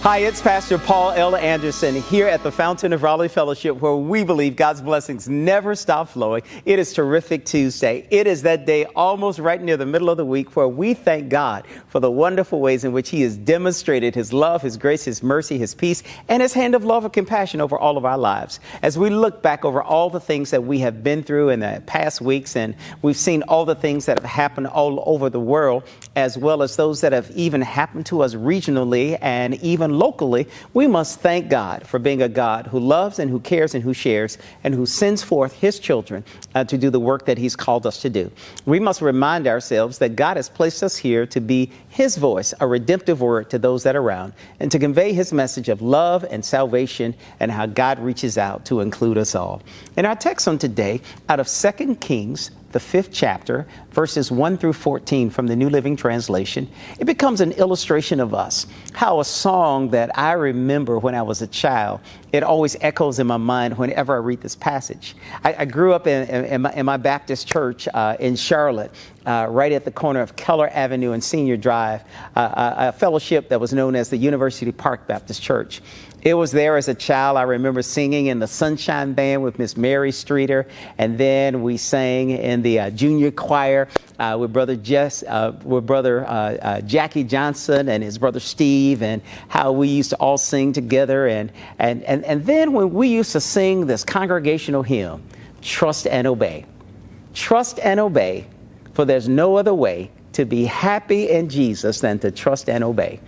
Hi, it's Pastor Paul L. Anderson here at the Fountain of Raleigh Fellowship, where we believe God's blessings never stop flowing. It is Terrific Tuesday. It is that day almost right near the middle of the week where we thank God for the wonderful ways in which He has demonstrated His love, His grace, His mercy, His peace, and His hand of love and compassion over all of our lives. As we look back over all the things that we have been through in the past weeks, and we've seen all the things that have happened all over the world, as well as those that have even happened to us regionally and even locally, we must thank God for being a God who loves and who cares and who shares and who sends forth His children to do the work that He's called us to do. We must remind ourselves that God has placed us here to be His voice, a redemptive word to those that are around, and to convey His message of love and salvation and how God reaches out to include us all. In our text on today, out of 2 Kings, the 5th chapter, verses 1 through 14 from the New Living Translation, it becomes an illustration of us, how a song that I remember when I was a child, it always echoes in my mind whenever I read this passage. I grew up in my Baptist church in Charlotte, right at the corner of Keller Avenue and Senior Drive, a fellowship that was known as the University Park Baptist Church. It was there as a child. I remember singing in the Sunshine Band with Miss Mary Streeter, and then we sang in the junior choir with Brother Jackie Johnson and his brother Steve, and how we used to all sing together. And then when we used to sing this congregational hymn, Trust and Obey. Trust and obey, for there's no other way to be happy in Jesus than to trust and obey.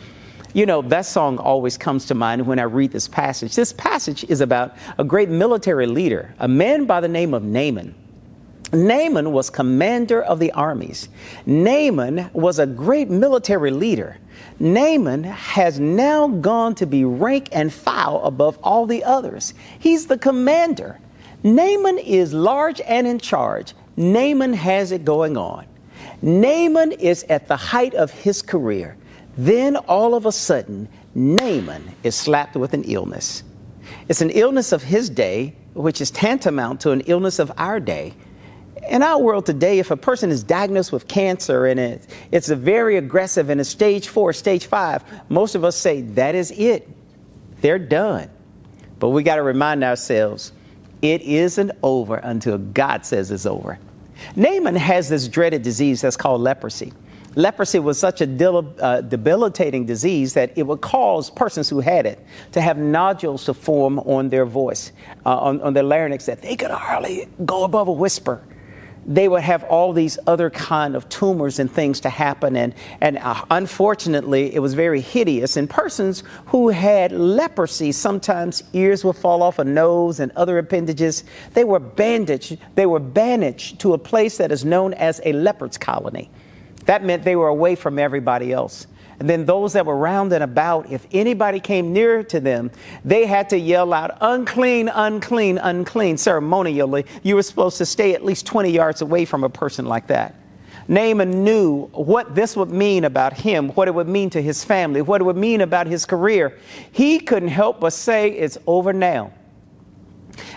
You know, that song always comes to mind when I read this passage. This passage is about a great military leader, a man by the name of Naaman. Naaman was commander of the armies. Naaman was a great military leader. Naaman has now gone to be rank and file above all the others. He's the commander. Naaman is large and in charge. Naaman has it going on. Naaman is at the height of his career. Then all of a sudden, Naaman is slapped with an illness. It's an illness of his day, which is tantamount to an illness of our day. In our world today, if a person is diagnosed with cancer and it's a very aggressive and it's stage 4, stage 5, most of us say that is it. They're done. But we got to remind ourselves, it isn't over until God says it's over. Naaman has this dreaded disease that's called leprosy. Leprosy was such a debilitating disease that it would cause persons who had it to have nodules to form on their voice, on their larynx, that they could hardly go above a whisper. They would have all these other kind of tumors and things to happen. And unfortunately, it was very hideous. And persons who had leprosy, sometimes ears would fall off a nose and other appendages. They were bandaged. They were banished to a place that is known as a leper's colony. That meant they were away from everybody else. And then those that were round and about, if anybody came near to them, they had to yell out, unclean, unclean, unclean. Ceremonially, you were supposed to stay at least 20 yards away from a person like that. Naaman knew what this would mean about him, what it would mean to his family, what it would mean about his career. He couldn't help but say, it's over now.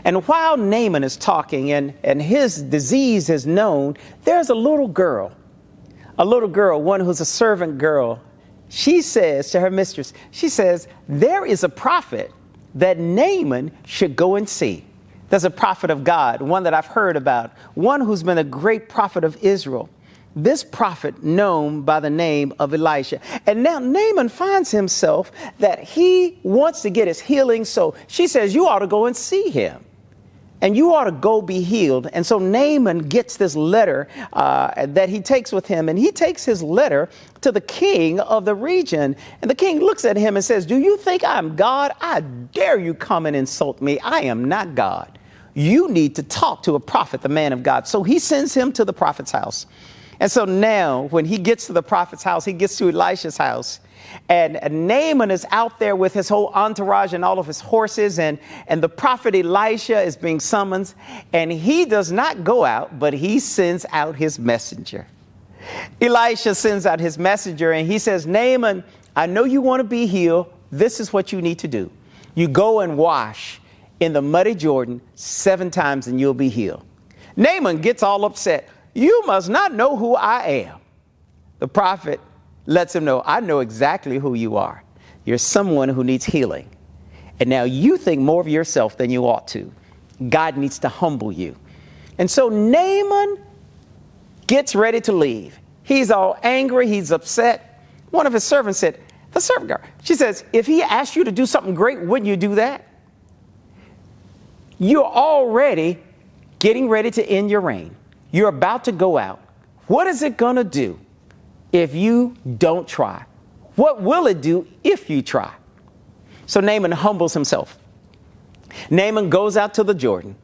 And while Naaman is talking and his disease is known, there's a little girl, one who's a servant girl. She says to her mistress, she says, there is a prophet that Naaman should go and see. There's a prophet of God, one that I've heard about, one who's been a great prophet of Israel. This prophet known by the name of Elisha. And now Naaman finds himself that he wants to get his healing. So she says, you ought to go and see him. And you ought to go be healed. And so Naaman gets this letter that he takes with him. And he takes his letter to the king of the region. And the king looks at him and says, do you think I'm God? I dare you come and insult me. I am not God. You need to talk to a prophet, the man of God. So he sends him to the prophet's house. And so now when he gets to the prophet's house, he gets to Elisha's house. And Naaman is out there with his whole entourage and all of his horses. And the prophet Elisha is being summoned. And he does not go out, but he sends out his messenger. Elisha sends out his messenger and he says, Naaman, I know you want to be healed. This is what you need to do. You go and wash in the muddy Jordan 7 times and you'll be healed. Naaman gets all upset. You must not know who I am. The prophet lets him know, I know exactly who you are. You're someone who needs healing. And now you think more of yourself than you ought to. God needs to humble you. And so Naaman gets ready to leave. He's all angry. He's upset. One of his servants said, the servant girl, she says, if he asked you to do something great, wouldn't you do that? You're already getting ready to end your reign. You're about to go out. What is it going to do if you don't try? What will it do if you try? So Naaman humbles himself. Naaman goes out to the Jordan.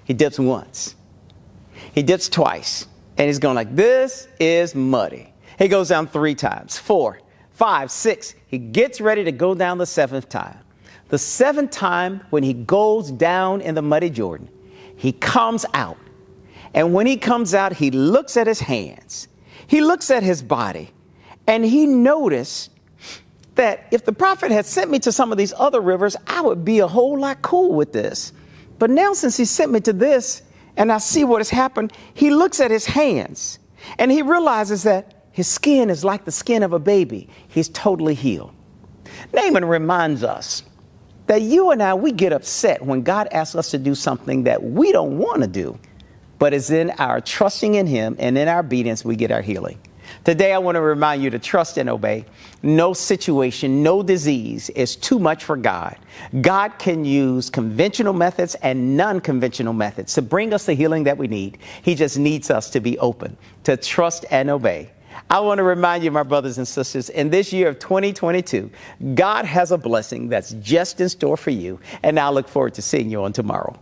He dips once. He dips twice. And he's going like, this is muddy. He goes down 3 times, 4, 5, 6. He gets ready to go down the 7th time. The 7th time, when he goes down in the muddy Jordan, he comes out. And when he comes out, he looks at his hands. He looks at his body. And he noticed that if the prophet had sent me to some of these other rivers, I would be a whole lot cool with this. But now since he sent me to this, and I see what has happened, he looks at his hands and he realizes that his skin is like the skin of a baby. He's totally healed. Naaman reminds us that you and I, we get upset when God asks us to do something that we don't want to do, but it's in our trusting in him and in our obedience we get our healing. Today, I want to remind you to trust and obey. No situation, no disease is too much for God. God can use conventional methods and non-conventional methods to bring us the healing that we need. He just needs us to be open, to trust and obey. I want to remind you, my brothers and sisters, in this year of 2022, God has a blessing that's just in store for you. And I look forward to seeing you on tomorrow.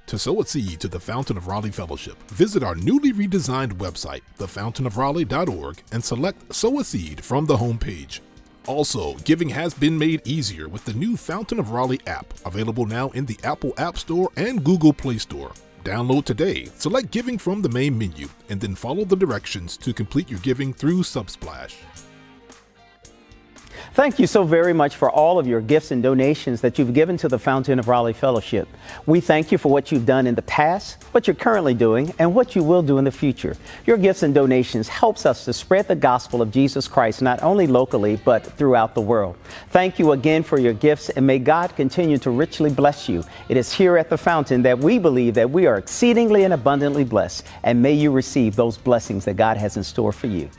To sow a seed to the Fountain of Raleigh Fellowship, visit our newly redesigned website, thefountainofraleigh.org, and select Sow a Seed from the homepage. Also, giving has been made easier with the new Fountain of Raleigh app, available now in the Apple App Store and Google Play Store. Download today, select Giving from the main menu, and then follow the directions to complete your giving through Subsplash. Thank you so very much for all of your gifts and donations that you've given to the Fountain of Raleigh Fellowship. We thank you for what you've done in the past, what you're currently doing, and what you will do in the future. Your gifts and donations helps us to spread the gospel of Jesus Christ, not only locally, but throughout the world. Thank you again for your gifts, and may God continue to richly bless you. It is here at the Fountain that we believe that we are exceedingly and abundantly blessed, and may you receive those blessings that God has in store for you.